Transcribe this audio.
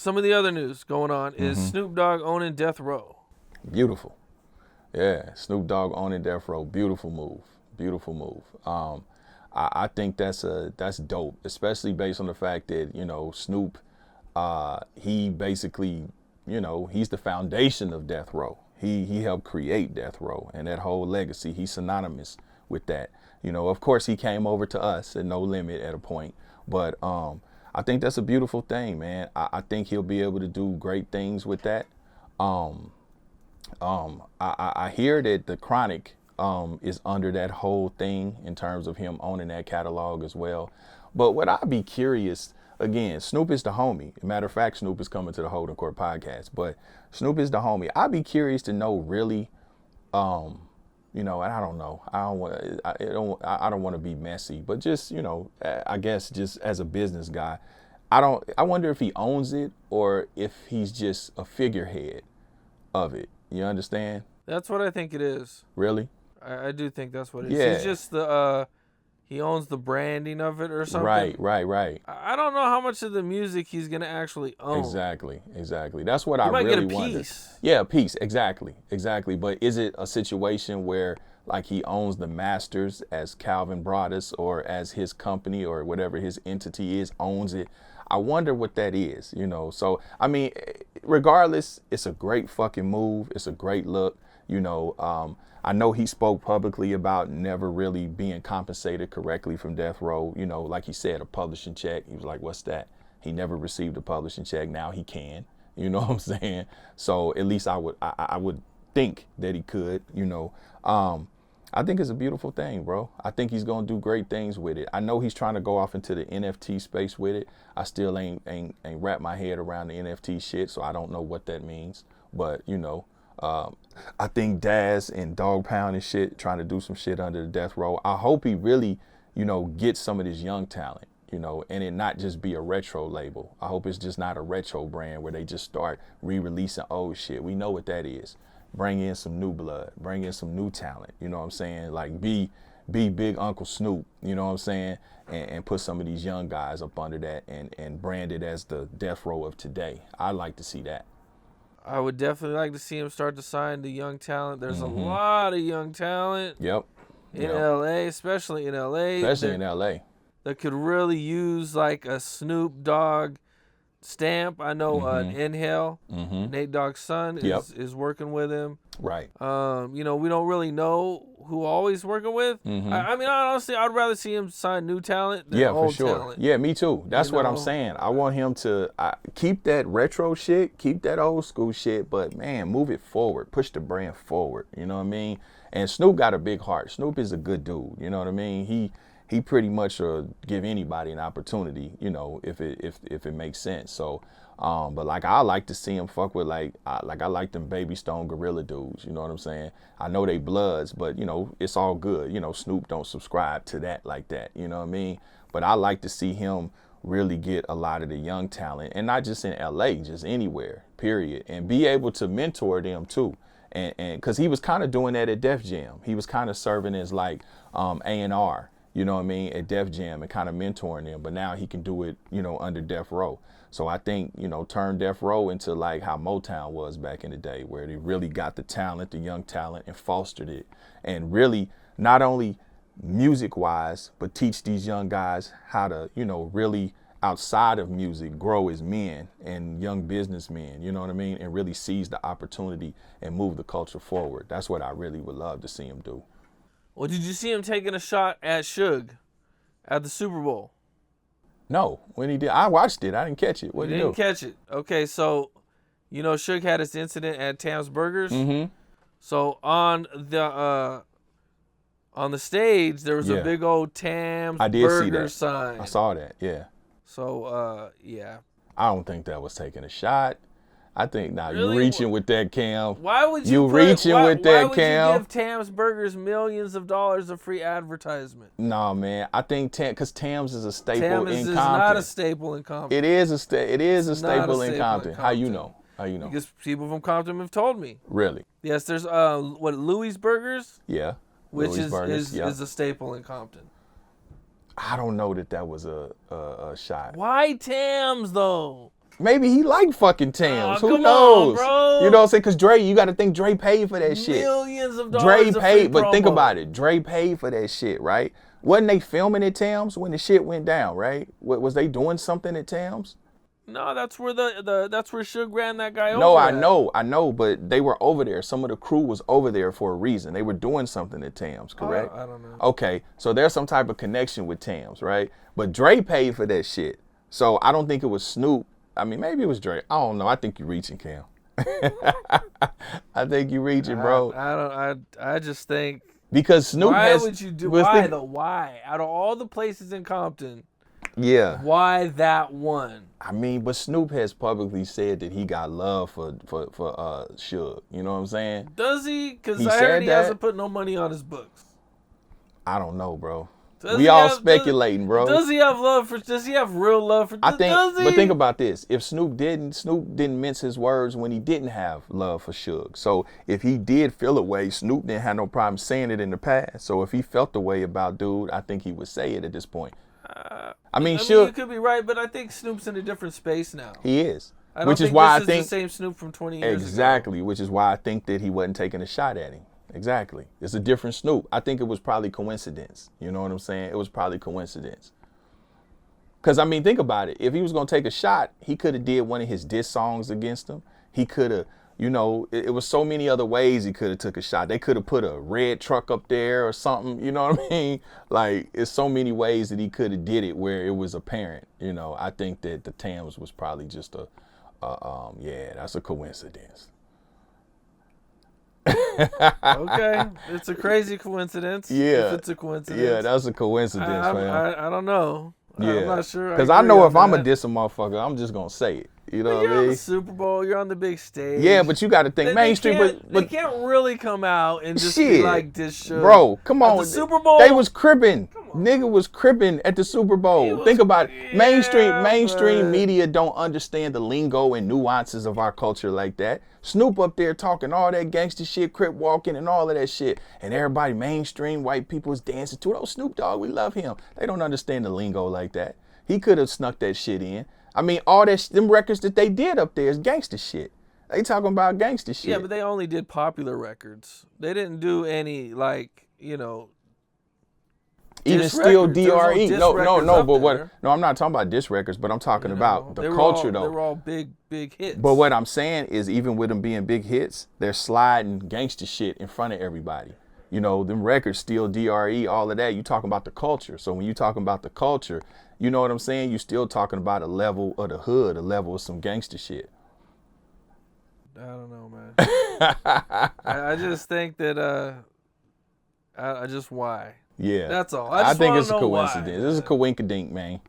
some of the other news going on is Snoop Dogg owning Death Row. Beautiful. Yeah, Snoop Dogg owning Death Row. Beautiful move. Beautiful move. I think that's dope, especially based on the fact that, you know, Snoop, he basically, you know, he's the foundation of Death Row. He helped create Death Row and that whole legacy. He's synonymous with that. You know, of course, he came over to us at No Limit at a point, but I think that's a beautiful thing, man. I think he'll be able to do great things with that. I hear that the Chronic is under that whole thing in terms of him owning that catalog as well. But what I'd be curious, again, Snoop is the homie. Matter of fact, Snoop is coming to the Holding Court podcast, but Snoop is the homie. I'd be curious to know really, you know, and I don't know. I don't want to be messy, but just, you know, I guess just as a business guy, I wonder if he owns it or if he's just a figurehead of it. You understand? That's what I think it is. Really? I do think that's what it is. Yeah. He's just he owns the branding of it or something. Right. I don't know how much of the music he's gonna actually own. Exactly. That's what I really wonder. He might get a piece. Yeah, a piece. Exactly. But is it a situation where like he owns the masters as Calvin brought us, or as his company or whatever his entity is owns it? I wonder what that is, you know. So, I mean, regardless, it's a great fucking move. It's a great look, you know. I know he spoke publicly about never really being compensated correctly from Death Row. You know, like he said, a publishing check. He was like, what's that? He never received a publishing check. Now he can, you know what I'm saying? So at least I would think that he could, you know. I think it's a beautiful thing, bro. I think he's gonna do great things with it. I know he's trying to go off into the NFT space with it. I still ain't wrapped my head around the NFT shit, so I don't know what that means. But you know, I think Daz and Dog Pound and shit trying to do some shit under the Death Row. I hope he really, you know, gets some of this young talent, you know, and it not just be a retro label. I hope it's just not a retro brand where they just start re-releasing old shit. We know what that is. Bring in some new blood, bring in some new talent, you know what I'm saying? Like be Big Uncle Snoop, you know what I'm saying? And put some of these young guys up under that and brand it as the Death Row of today. I'd like to see that. I would definitely like to see him start to sign the young talent. There's a lot of young talent in LA, especially in LA. That could really use like a Snoop Dogg stamp. I know Inhale, Nate Dogg's son, is working with him. Right. You know, we don't really know who all he's working with. I mean, honestly, I'd rather see him sign new talent than old for sure. talent. Yeah, me too. That's what I'm saying. I want him to keep that retro shit, keep that old school shit, but man, move it forward, push the brand forward. You know what I mean? And Snoop got a big heart. Snoop is a good dude. You know what I mean? He pretty much give anybody an opportunity, you know, if it makes sense. So, but like I like to see him fuck with I like them Baby Stone Gorilla dudes. You know what I'm saying? I know they bloods, but you know it's all good. You know, Snoop don't subscribe to that like that. You know what I mean? But I like to see him really get a lot of the young talent, and not just in LA, just anywhere. Period, and be able to mentor them too. And because he was kind of doing that at Def Jam, he was kind of serving as like A&R. You know what I mean, at Def Jam and kind of mentoring them. But now he can do it, you know, under Death Row. So I think, you know, turn Death Row into like how Motown was back in the day, where they really got the talent, the young talent, and fostered it. And really not only music wise, but teach these young guys how to, you know, really outside of music, grow as men and young businessmen, you know what I mean? And really seize the opportunity and move the culture forward. That's what I really would love to see him do. Well, did you see him taking a shot at Suge at the Super Bowl? No, when he did, I watched it. I didn't catch it. What did he do? Didn't catch it. Okay, so, you know, Suge had his incident at Tam's Burgers. So on the stage, there was a big old Tam's Burgers sign. I saw that, yeah. So, yeah. I don't think that was taking a shot. I think really? You're reaching with that, Cam. Why would you reaching with that, Cam? Why would you give Tam's Burgers millions of dollars of free advertisement? No, man. I think because Tam's is a staple in Compton. Tam's is not a staple in Compton. It is a staple in Compton. How you know? Because people from Compton have told me. Really? Yes, there's Louis Burgers? Yeah. Which is a staple in Compton. I don't know that was a shot. Why Tam's though? Maybe he like fucking Tams. Who knows? On, bro. You know what I'm saying? Because Dre, you got to think Dre paid for that shit. Millions of dollars. Dre paid, but think about it. Dre paid for that shit, right? Wasn't they filming at Tams when the shit went down, right? Was they doing something at Tams? No, that's where that's where Suge ran that guy over. No, I know, but they were over there. Some of the crew was over there for a reason. They were doing something at Tams, correct? I don't know. Okay, so there's some type of connection with Tams, right? But Dre paid for that shit. So I don't think it was Snoop. I mean, maybe it was Dre. I don't know. I think you're reaching, Cam. I think you're reaching, bro. I just think because Snoop why would you do why the why out of all the places in Compton? Yeah. Why that one? I mean, but Snoop has publicly said that he got love for Suge. You know what I'm saying? Does he? Because I heard he hasn't put no money on his books. I don't know, bro. We all speculating, bro. Does he have love for? Does he have real love for? I think, but think about this: if Snoop didn't mince his words when he didn't have love for Suge. So if he did feel a way, Snoop didn't have no problem saying it in the past. So if he felt the way about dude, I think he would say it at this point. I mean, Suge. You could be right, but I think Snoop's in a different space now. He is, which is why I think the same Snoop from 20 years ago. Exactly, which is why I think that he wasn't taking a shot at him. Exactly. It's a different Snoop. I think it was probably coincidence. You know what I'm saying? It was probably coincidence. Because, I mean, think about it. If he was going to take a shot, he could have did one of his diss songs against him. He could have, you know, it was so many other ways he could have took a shot. They could have put a red truck up there or something. You know what I mean? Like, it's so many ways that he could have did it where it was apparent. You know, I think that the Tams was probably just yeah, that's a coincidence. Okay, it's a crazy coincidence. Yeah, if it's a coincidence. Yeah, that's a coincidence, man. I don't know. Yeah, I'm not sure. Because I know if I'm a diss a motherfucker, I'm just gonna say it. You know what I mean? You're on the Super Bowl. You're on the big stage. Yeah, but you got to think mainstream. But they can't really come out and just be like this. Bro, come on. The Super Bowl. They was cripping. Nigga was cripping at the Super Bowl. Think about it. Mainstream media don't understand the lingo and nuances of our culture like that. Snoop up there talking all that gangster shit, crip walking and all of that shit. And everybody, mainstream white people is dancing to it. Oh, Snoop Dogg, we love him. They don't understand the lingo like that. He could have snuck that shit in. I mean, all that them records that they did up there is gangster shit. They talking about gangster shit. Yeah, but they only did popular records. They didn't do any, like, you know, even still DRE. No, but what? No, I'm not talking about diss records, but I'm talking about the culture, though. They were all big hits. But what I'm saying is, even with them being big hits, they're sliding gangster shit in front of everybody. You know, them records, still DRE, all of that. You talking about the culture. So when you talking about the culture, you know what I'm saying? You still talking about a level of the hood, a level of some gangster shit. I don't know, man. I just think that I just why. Yeah. That's all. I think it's a coincidence. Why. This is a coinkadink, man.